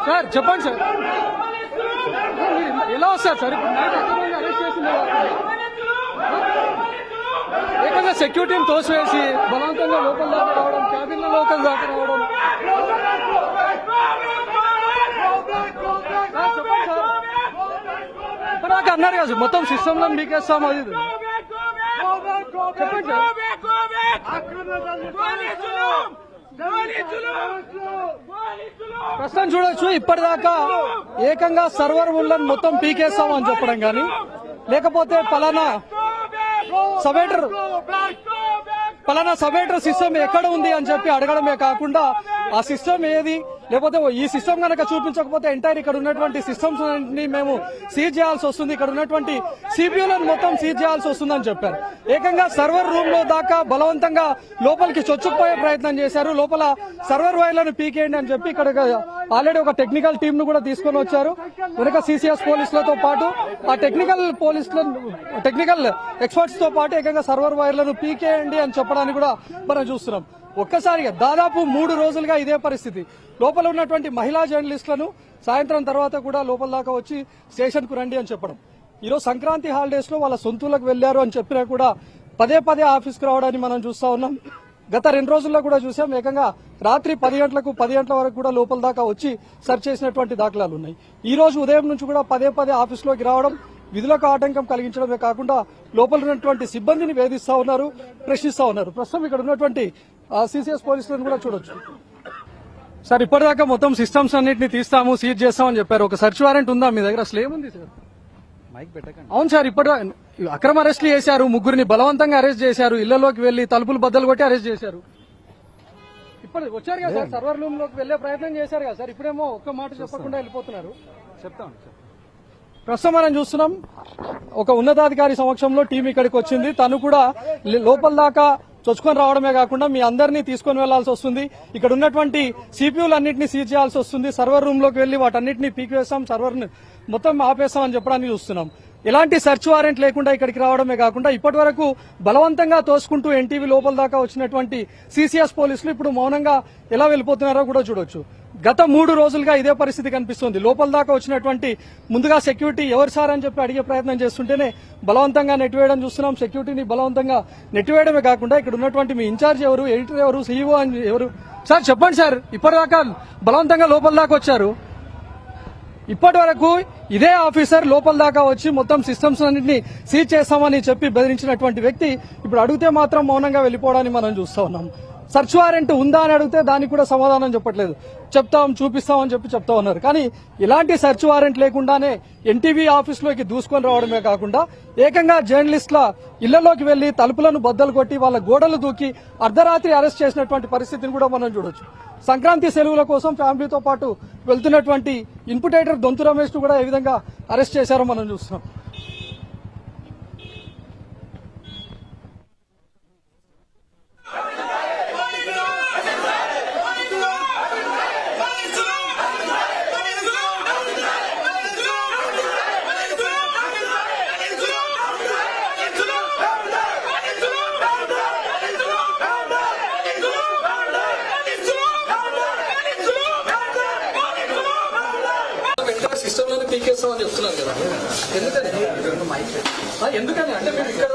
Sir చెప్పండి sir, ఎలా వస్తారు సార్? ఇప్పుడు అరెస్ట్ చేసింది ఏకంగా సెక్యూరిటీని తోసివేసి బలవంతంగా లోపల దాకా రావడం, క్యాబిన్ లో లోపల దాకా రావడం. చెప్పండి సార్, ఇప్పుడు నాకు అన్నారు కదా మొత్తం సిస్టమ్ లో మీకేస్తాం అది చెప్పండి సార్. ప్రస్తుతం చూడొచ్చు, ఇప్పటిదాకా ఏకంగా సర్వర్ వుళ్ళని మొత్తం పీకేస్తామని చెప్పడం కానీ, లేకపోతే పలానా సబేటర్ సిస్టమ్ ఎక్కడ ఉంది అని చెప్పి అడగడమే కాకుండా ఆ సిస్టమ్ ఏది, లేకపోతే ఈ సిస్టమ్ కనుక చూపించకపోతే ఎంటైర్ ఇక్కడ ఉన్నటువంటి సిస్టమ్స్ ని మేము సీజ్ చేయాల్సి వస్తుంది, ఇక్కడ ఉన్నటువంటి సిపియూలను మొత్తం సీజ్ చేయాల్సి వస్తుందని చెప్పారు. ఏకంగా సర్వర్ రూమ్ లో దాకా బలవంతంగా లోపలికి చొచ్చుకుపోయే ప్రయత్నం చేశారు. లోపల సర్వర్ వైర్లను పీకేయండి అని చెప్పి ఇక్కడ ఆల్రెడీ ఒక టెక్నికల్ టీమ్ ను కూడా తీసుకొని వచ్చారు. వెనక సిసిఎస్ పోలీసులతో పాటు ఆ టెక్నికల్ ఎక్స్పర్ట్స్ తో పాటు ఏకంగా సర్వర్ వైర్లను పీకేయండి అని చెప్పడానికి కూడా మనం చూస్తున్నాం. ఒక్కసారిగా దాదాపు 3 రోజులుగా ఇదే పరిస్థితి. లోపల ఉన్నటువంటి మహిళా జర్నలిస్టులను సాయంత్రం తర్వాత కూడా లోపల దాకా వచ్చి స్టేషన్ కు రండి అని చెప్పడం. ఈరోజు సంక్రాంతి హాలిడేస్ లో వాళ్ళ సొంతూలకు వెళ్లారు అని చెప్పినా కూడా పదే ఆఫీస్కు రావడాన్ని మనం చూస్తా ఉన్నాం. గత 2 రోజుల్లో కూడా చూసాం, ఏకంగా రాత్రి 10 గంటల వరకు కూడా లోపల దాకా వచ్చి సెర్చ్ చేసినటువంటి దాఖలాలు ఉన్నాయి. ఈ రోజు ఉదయం నుంచి కూడా పదే ఆఫీసులోకి రావడం, విధులకు ఆటంకం కలిగించడమే కాకుండా లోపల ఉన్నటువంటి సిబ్బందిని వేధిస్తా ఉన్నారు, ప్రశ్నిస్తా ఉన్నారు. ప్రస్తుతం ఇక్కడ ఉన్నటువంటి సిసిఎస్ పోలీసులను కూడా చూడొచ్చు. సార్, ఇప్పటిదాకా మొత్తం సిస్టమ్స్ అన్నింటినీ తీస్తాము, సీజ్ చేస్తామని చెప్పారు. ఒక సర్చ్ వారెంట్ ఉందా మీ దగ్గర? అసలు ఏముంది సార్? అవును సార్, ఇప్పటి అక్రమ అరెస్టులు చేశారు, 3గురిని బలవంతంగా అరెస్ట్ చేశారు, ఇళ్లలోకి వెళ్లి తలుపులు బద్దలు కొట్టి అరెస్ట్ చేశారు. ఇప్పుడు వచ్చారు కదా సార్, సర్వర్ రూమ్ లోకి వెళ్లే ప్రయత్నం చేశారు కదా సార్, ఇప్పుడేమో ఒక్క మాట చెప్పకుండా వెళ్ళిపోతున్నారు. చెప్తాను. ప్రస్తుతం మనం చూస్తున్నాం, ఒక ఉన్నతాధికారి సమక్షంలో టీం ఇక్కడికి వచ్చింది. తను కూడా లోపల దాకా చొచ్చుకొని రావడమే కాకుండా మీ అందరినీ తీసుకొని వెళ్లాల్సి వస్తుంది. ఇక్కడ ఉన్నటువంటి సిపియూలన్నింటినీ సీజ్ చేయాల్సి వస్తుంది. సర్వర్ రూమ్ లోకి వెళ్లి వాటన్నింటినీ పీకివేస్తాం, సర్వర్ మొత్తం ఆపేస్తామని చెప్పడానికి చూస్తున్నాం. ఎలాంటి సెర్చ్ వారెంట్ లేకుండా ఇక్కడికి రావడమే కాకుండా ఇప్పటి వరకు బలవంతంగా తోసుకుంటూ ఎన్టీవీ లోపల దాకా వచ్చినటువంటి సిసిఎస్ పోలీసులు ఇప్పుడు మౌనంగా ఎలా వెళ్ళిపోతున్నారో కూడా చూడొచ్చు. గత 3 రోజులుగా ఇదే పరిస్థితి కనిపిస్తుంది. లోపల దాకా వచ్చినటువంటి ముందుగా సెక్యూరిటీ ఎవరు సార్ అని చెప్పి అడిగే ప్రయత్నం చేస్తుంటేనే బలవంతంగా నెట్టివేయడం చూస్తున్నాం. సెక్యూరిటీని బలవంతంగా నెట్టివేయడమే కాకుండా ఇక్కడ ఉన్నటువంటి మీ ఇన్ఛార్జ్ ఎవరు, ఎడిటర్ ఎవరు, సీఈఓ ఎవరు సార్ చెప్పండి సార్. ఇప్పటిదాకా బలవంతంగా లోపల దాకా వచ్చారు. ఇప్పటి వరకు ఇదే ఆఫీసర్ లోపల దాకా వచ్చి మొత్తం సిస్టమ్స్ అన్నింటినీ సీజ్ చేస్తామని చెప్పి బెదిరించినటువంటి వ్యక్తి ఇప్పుడు అడిగితే మాత్రం మౌనంగా వెళ్లిపోవడాన్ని మనం చూస్తా ఉన్నాం. సర్చ్ వారెంట్ ఉందా అని అడిగితే దానికి కూడా సమాధానం చెప్పట్లేదు. చూపిస్తామని చెప్పి చెప్తా ఉన్నారు. కానీ ఇలాంటి సర్చ్ వారెంట్ లేకుండానే ఎన్టీవీ ఆఫీసులోకి దూసుకొని రావడమే కాకుండా ఏకంగా జర్నలిస్టుల ఇళ్లలోకి వెళ్లి తలుపులను బద్దలు కొట్టి వాళ్ళ గోడలు దూకి అర్ధరాత్రి అరెస్ట్ చేసినటువంటి పరిస్థితిని కూడా మనం చూడొచ్చు. సంక్రాంతి సెలవుల కోసం ఫ్యామిలీతో పాటు వెళ్తున్నటువంటి ఇన్పుట్ ఎడిటర్ దొంతు రమేష్ ను కూడా ఏ విధంగా అరెస్ట్ చేశారో మనం చూస్తున్నాం. పీకేస్తామని చెప్తున్నారు కదా, ఎందుకని అంటే మీరు ఇక్కడ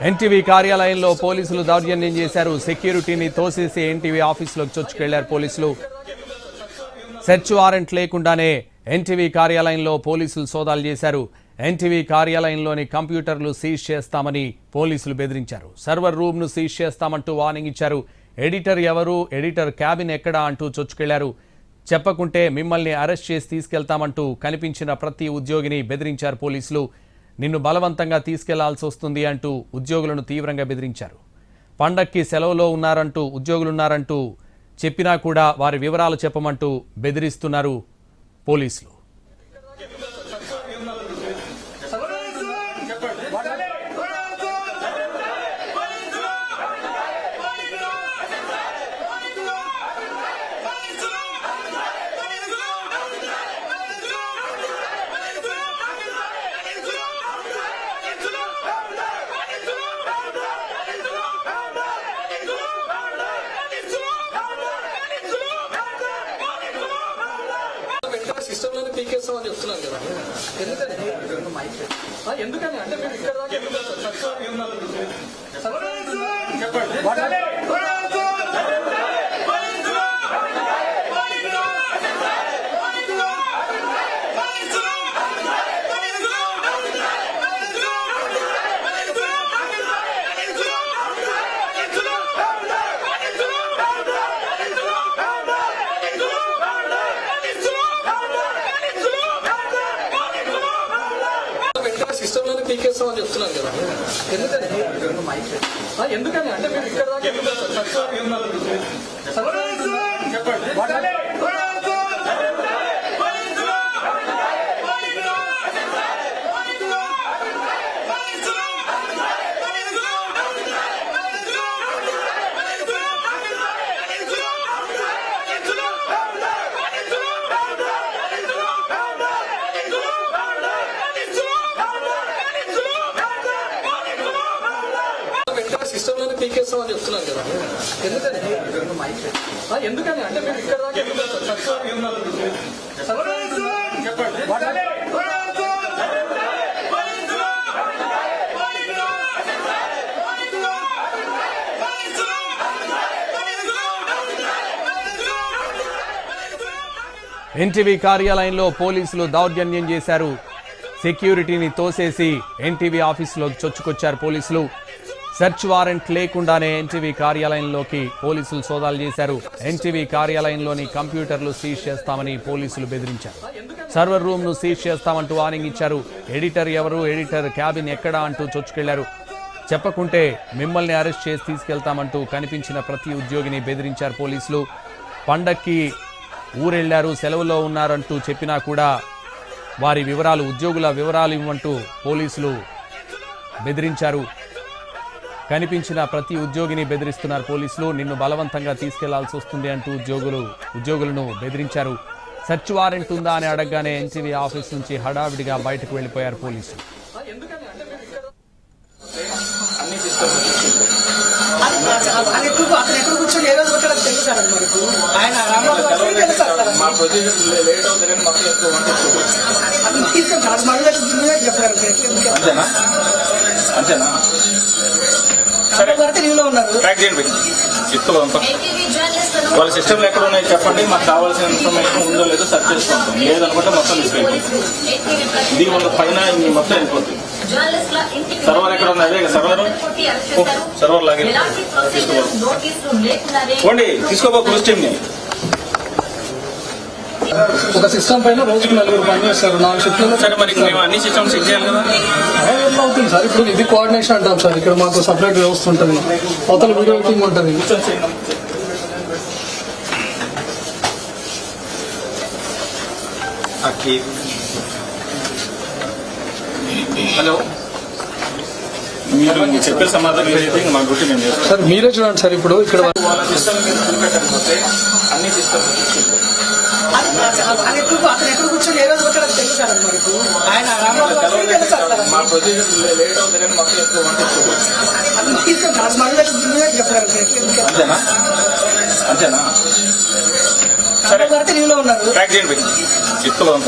ఎన్టీవీ కార్యాలయంలో పోలీసులు దౌర్జన్యం చేశారు. సెక్యూరిటీని తోసేసి ఎన్టీవీ ఆఫీసులోకి చొచ్చుకెళ్లారు పోలీసులు. సెర్చ్ వారెంట్ లేకుండానే ఎన్టీవీ కార్యాలయంలో పోలీసులు సోదాలు చేశారు. ఎన్టీవీ కార్యాలయంలోని కంప్యూటర్లు సీజ్ చేస్తామని పోలీసులు బెదిరించారు. సర్వర్ రూమ్ ను సీజ్ చేస్తామంటూ వార్నింగ్ ఇచ్చారు. ఎడిటర్ ఎవరు, ఎడిటర్ క్యాబిన్ ఎక్కడా అంటూ చొచ్చుకెళ్లారు. చెప్పకుంటే మిమ్మల్ని అరెస్ట్ చేసి తీసుకెళ్తామంటూ కనిపించిన ప్రతి ఉద్యోగిని బెదిరించారు పోలీసులు. నిన్ను బలవంతంగా తీసుకెళ్లాల్సి వస్తుంది అంటూ ఉద్యోగులను తీవ్రంగా బెదిరించారు. పండక్కి సెలవులో ఉద్యోగులున్నారంటూ చెప్పినా కూడా వారి వివరాలు చెప్పమంటూ బెదిరిస్తున్నారు పోలీసులు. పీకేస్తామని చెప్తున్నారు కదా, ఎందుకని అంటే మేము ఇక్కడ దాకా సిస్టమ్ లోనే పీకేస్తామని చెప్తున్నారు కదా, ఎందుకని అంటే మేము ఇక్కడ దాకా సిస్టమ్ లోనే పీకేస్తామని చెప్తున్నారు కదా, ఎందుకని అంటే మేము ఇక్కడ దాకా ఎన్టీవీ కార్యాలయంలో పోలీసులు దౌర్జన్యం చేశారు. సెక్యూరిటీని తోసేసి ఎన్టీవీ ఆఫీసులోకి చొచ్చుకొచ్చారు పోలీసులు. సెర్చ్ వారెంట్ లేకుండానే ఎన్టీవీ కార్యాలయంలోకి పోలీసులు సోదాలు చేశారు. ఎన్టీవీ కార్యాలయంలోని కంప్యూటర్లు సీజ్ చేస్తామని పోలీసులు బెదిరించారు. సర్వర్ రూమ్ ను సీజ్ చేస్తామంటూ వార్నింగ్ ఇచ్చారు. ఎడిటర్ ఎవరు, ఎడిటర్ క్యాబిన్ ఎక్కడా అంటూ చొచ్చుకెళ్లారు. చెప్పకుంటే మిమ్మల్ని అరెస్ట్ చేసి తీసుకెళ్తామంటూ కనిపించిన ప్రతి ఉద్యోగిని బెదిరించారు పోలీసులు. పండక్కి ఊరెళ్లారు, సెలవులో ఉన్నారంటూ చెప్పినా కూడా వారి వివరాలు, ఉద్యోగుల వివరాలు ఇవ్వమంటూ పోలీసులు బెదిరించారు. కనిపించిన ప్రతి ఉద్యోగిని బెదిరిస్తున్నారు పోలీసులు. నిన్ను బలవంతంగా తీసుకెళ్లాల్సి వస్తుంది అంటూ ఉద్యోగులను బెదిరించారు. సెర్చ్ వారెంట్ ఉందా అని అడగగానే ఎన్టీవీ ఆఫీస్ నుంచి హడావిడిగా బయటకు వెళ్లిపోయారు పోలీసులు. అంతేనా? సరే ట్రాక్ చేయండి, వాళ్ళ సిస్టమ్లో ఎక్కడ ఉన్నాయి చెప్పండి, మాకు కావాల్సిన ఇన్ఫర్మేషన్ ఉందో లేదో సెర్చ్ చేసుకుంటాం. లేదనుకుంటే మొత్తం తీసుకెళ్ళిపోతాం. ఇది వాళ్ళ పైన మొత్తం వెళ్ళిపోతుంది. సర్వర్ ఎక్కడ ఉంది? అదే సర్వర్ లాగే తీసుకోండి, తీసుకోబో క్లోజ్ టీమ్ని. ఒక సిస్టమ్ పైన రోజుకు 4 పని చేస్తారు, 4 షిఫ్ట్లలో. సరే మరి మేము అన్ని సిస్టమ్స్ చెక్ చేయాలి కదా. ఎట్లా అవుతుంది సార్? ఇప్పుడు ఇది కోఆర్డినేషన్ అంటాం సార్. ఇక్కడ మాకు సపరేట్ వ్యవస్థ ఉంటుంది, అవతల వీడియో ఎడిటింగ్ ఉంటుంది. హలో, మీరు చెప్పే సమాధానం ఏదైతే మా డ్యూటీ మేము చేస్తాం సార్. మీరే చూడండి సార్. ఇప్పుడు ఇక్కడ వాళ్ళ సిస్టమ్ చూపెట్టకపోతే అన్ని సిస్టమ్ మా ప్రొసీజర్ లేట్ అవుతుంది కానీ మొత్తం ఎక్కువ అంతేనా? అంతేనా? సరే ట్రాక్ చేయండి, తీసుకోవాలి.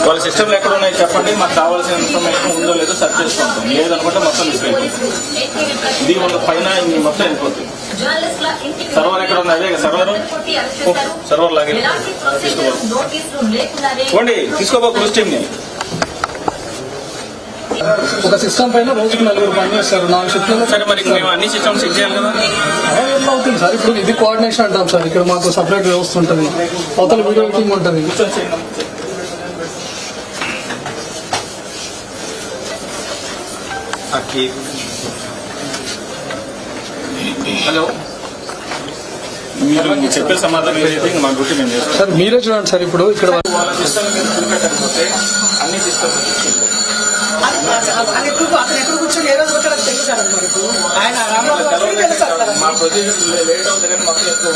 వాళ్ళ సిస్టమ్లో ఎక్కడ ఉన్నాయి చెప్పండి, మాకు కావాల్సిన ఇన్ఫర్మేషన్ ఉందో లేదో సెర్చ్ చేసుకుంటాం. లేదనుకుంటే మొత్తం తీసుకెళ్ళిపోతాం. ఇది వాళ్ళ పైన మొత్తం వెళ్ళిపోతుంది. సర్వర్ ఎక్కడ ఉంది? అదే సర్వర్ లాగే తీసుకోండి, తీసుకోబో క్లోజ్ టీమ్ని. ఒక సిస్టమ్ పైన రోజుకు 4 పని చేస్తారు, 4 షిఫ్ట్లలో. సరే మరి మేము అన్ని సిస్టమ్స్ చెక్ చేయాలి కదా. ఎట్లా అవుతుంది సార్? ఇప్పుడు ఇది కోఆర్డినేషన్ అంటాం సార్. ఇక్కడ మాకు సపరేట్ వ్యవస్థ ఉంటుంది, అవతల వీడియో ఎడిటింగ్ ఉంటుంది. హలో, మీరు చెప్పే సమాధానం ఏదైతే మా డ్యూటీ మేము చేస్తాం సార్. మీరే చూడండి సార్. ఇప్పుడు ఇక్కడ వాళ్ళ సిస్టమ్ చూపెట్టకపోతే అన్ని సిస్టమ్ మా ప్రొసీజర్ లేట్ అవుతుంది కానీ మొత్తం ఎక్కువ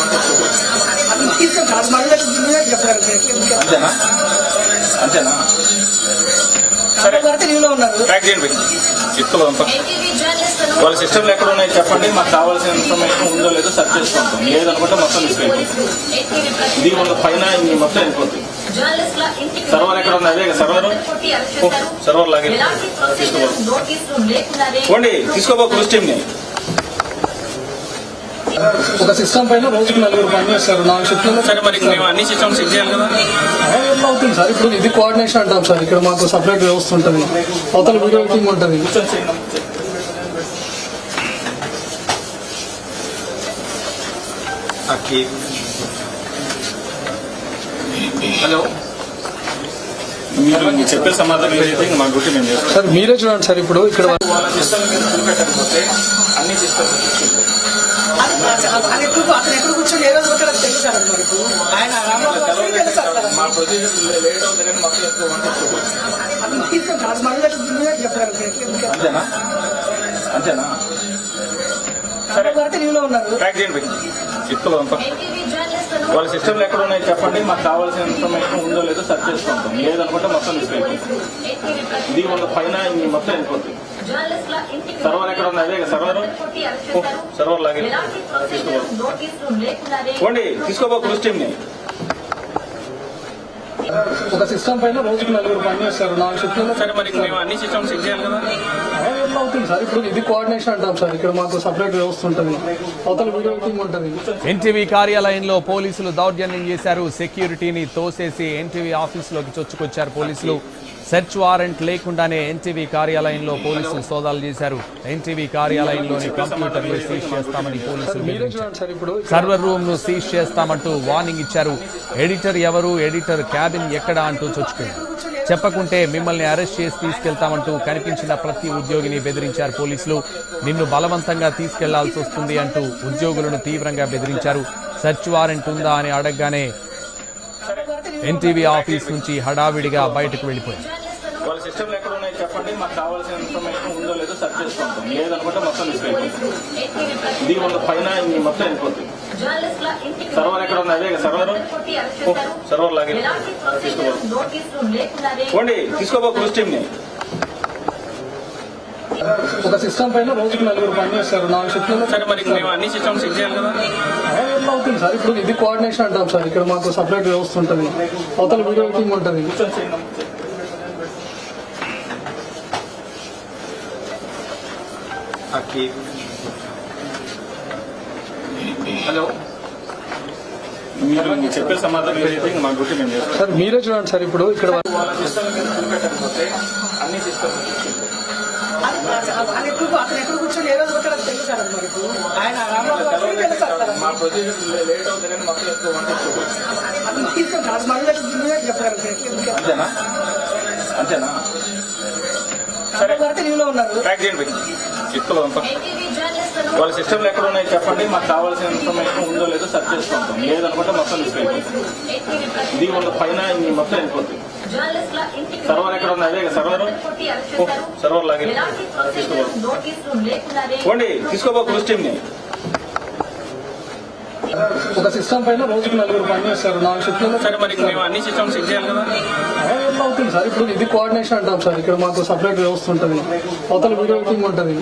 అంతేనా? అంతేనా? సరే ట్రాక్ ట్రాక్ చేయండి చిత్తులు అంతా వాళ్ళ సిస్టమ్లు ఎక్కడ ఉన్నాయి చెప్పండి, మాకు కావాల్సిన ఇన్ఫర్మేషన్ ఉందో లేదో సెర్చ్ చేసుకుంటాం. లేదనుకుంటే మొత్తం తీసుకెళ్ళిపోతాం. ఇది వాళ్ళ పైన ఇన్ని మొత్తం వెళ్ళిపోతుంది. సర్వర్ ఎక్కడ ఉంది? అదే సర్వర్ లాగే తీసుకోండి. తీసుకోబో క్రూజ్ టీమ్ని. ఒక సిస్టమ్ పైన రోజుకు 4 పనిచేస్తారు, 4 షిఫ్ట్లలో. సరే, మరి మేము అన్ని సిస్టమ్స్ చెక్ చేయాలి కదా. అవుతుంది సార్. ఇప్పుడు ఇది కోఆర్డినేషన్ అంటాం సార్. ఇక్కడ మాకు సపరేట్ వ్యవస్థ ఉంటుంది, అవతల వీడియో టీమ్ ఉంటుంది. హలో, మీరు చెప్పే సమాధానం ఏదైతే మా డ్యూటీ మేము చేస్తాం సార్. మీరే చూడండి సార్. ఇప్పుడు ఇక్కడ వాళ్ళ సిస్టమ్ చూపెట్టకపోతే అన్ని సిస్టమ్స్ మా ప్రొసీజర్ లేట్ అవుతుంది కానీ మొత్తం ఎక్కువ అంతేనా? అంతేనా? సరే, ట్రాక్ చేయండి చిత్తులు అంతా వాళ్ళ సిస్టమ్లు ఎక్కడ ఉన్నాయి చెప్పండి, మాకు కావాల్సిన ఇన్ఫర్మేషన్ ఉందో లేదో సెర్చ్ చేసుకుంటాం. లేదనుకుంటే మొత్తం తీసుకెళ్ళిపోతాం. ఇది వాళ్ళ పైన ఇన్ని మొత్తం వెళ్ళిపోతుంది. సర్వర్ ఎక్కడ ఉంది? అదే సర్వర్ లాగే తీసుకోండి. తీసుకోబో క్రూజ్ టీమ్ని. ఒక సిస్టమ్ పైన రోజుకు 4 పనిచేస్తారు, 4 షిఫ్ట్లలో. సరే, మరి మేము అన్ని సిస్టమ్స్ చెక్ చేయాలి కదా. అవుతుంది సార్. ఇప్పుడు ఇది కోఆర్డినేషన్ అంటాం సార్. ఇక్కడ మాకు సపరేట్ వ్యవస్థ ఉంటుంది, అవతల వీడియో టీమ్ ఉంటుంది. ఎన్టీవీ కార్యాలయంలో పోలీసులు దౌర్జన్యం చేశారు. సెక్యూరిటీని తోసేసి ఎన్టీవీ ఆఫీసులోకి చొచ్చుకొచ్చారు పోలీసులు. సెర్చ్ వారెంట్ లేకుండానే ఎన్టీవీ కార్యాలయంలో పోలీసులు సోదాలు చేశారు. ఎన్టీవీ కార్యాలయంలోని కంప్యూటర్లు సీజ్ చేస్తామని పోలీసులు బెదిరించారు. సర్వర్ రూమ్ ను సీజ్ చేస్తామంటూ వార్నింగ్ ఇచ్చారు. ఎడిటర్ ఎవరు, ఎడిటర్ క్యాబిన్ ఎక్కడ అంటూ చొచ్చుకెళ్లారు. చెప్పకుంటే మిమ్మల్ని అరెస్ట్ చేసి తీసుకెళ్తామంటూ కనిపించిన ప్రతి ఉద్యోగిని బెదిరించారు పోలీసులు. నిన్ను బలవంతంగా తీసుకెళ్లాల్సి వస్తుంది అంటూ ఉద్యోగులను తీవ్రంగా బెదిరించారు. సెర్చ్ వారెంట్ ఉందా అని అడగగానే ఎన్టీవీ ఆఫీస్ నుంచి హడావిడిగా బయటకు వెళ్లిపోయారు. వాళ్ళ సిస్టమ్లు ఎక్కడ ఉన్నాయి చెప్పండి, మాకు కావాల్సిన ఇన్ఫర్మేషన్ ఉందో లేదో సెర్చ్ చేసుకుంటాం. లేదనుకుంటే మొత్తం తీసుకెళ్ళిపోతాం. ఇది వాళ్ళ పైన ఇన్ని మొత్తం వెళ్ళిపోతుంది. సర్వర్ ఎక్కడ ఉంది? అదే సర్వర్ లాగే తీసుకోండి. తీసుకోబో క్రూజ్ టీమ్ని. ఒక సిస్టమ్ పైన రోజుకు 4 పనిచేస్తారు, 4 షిఫ్ట్లలో. సరే, మరి మేము అన్ని సిస్టమ్స్ చెక్ చేయాలి కదా. అవుతుంది సార్. ఇప్పుడు ఇది కోఆర్డినేషన్ అంటాం సార్. ఇక్కడ మాకు సపరేట్ వ్యవస్థ ఉంటుంది, అవతల వీడియో టీమ్ ఉంటుంది. హలో, మీరు చెప్పే సమాధానం ఏదైతే మా డ్యూటీ మేము చేస్తాం. సార్. మీరే చూడండి సార్. ఇప్పుడు ఇక్కడ వాళ్ళ సిస్టమ్ చూపెట్టకపోతే అన్ని సిస్టమ్స్ మా ప్రొసీజర్ లేట్ అవుతుంది కానీ మొత్తం ఎక్కువ అంతేనా? అంతేనా? సరే, ట్రాక్ చేయండి చిత్తులు అంతా వాళ్ళ సిస్టమ్లు ఎక్కడ ఉన్నాయి చెప్పండి, మాకు కావాల్సిన ఇన్ఫర్మేషన్ ఉందో లేదో సెర్చ్ చేసుకుంటాం. లేదనుకుంటే మొత్తం తీసుకెళ్ళిపోతాం. ఇది వాళ్ళ పైన ఇన్ని మొత్తం వెళ్ళిపోతుంది. సర్వర్ ఎక్కడ ఉంది? అదే సర్వర్ లాగే తీసుకోండి. తీసుకోబో క్రూజ్ టీమ్ని. ఒక సిస్టమ్ పైన రోజుకు 4 పనిచేస్తారు, 4 షిఫ్ట్లలో. సరే, మరి మేము అన్ని సిస్టమ్స్ చెక్ చేయాలి కదా. అవుతుంది సార్. ఇప్పుడు ఇది కోఆర్డినేషన్ అంటాం సార్. ఇక్కడ మాకు సపరేట్ వ్యవస్థ ఉంటుంది, అవతల వీడియో టీమ్ ఉంటుంది.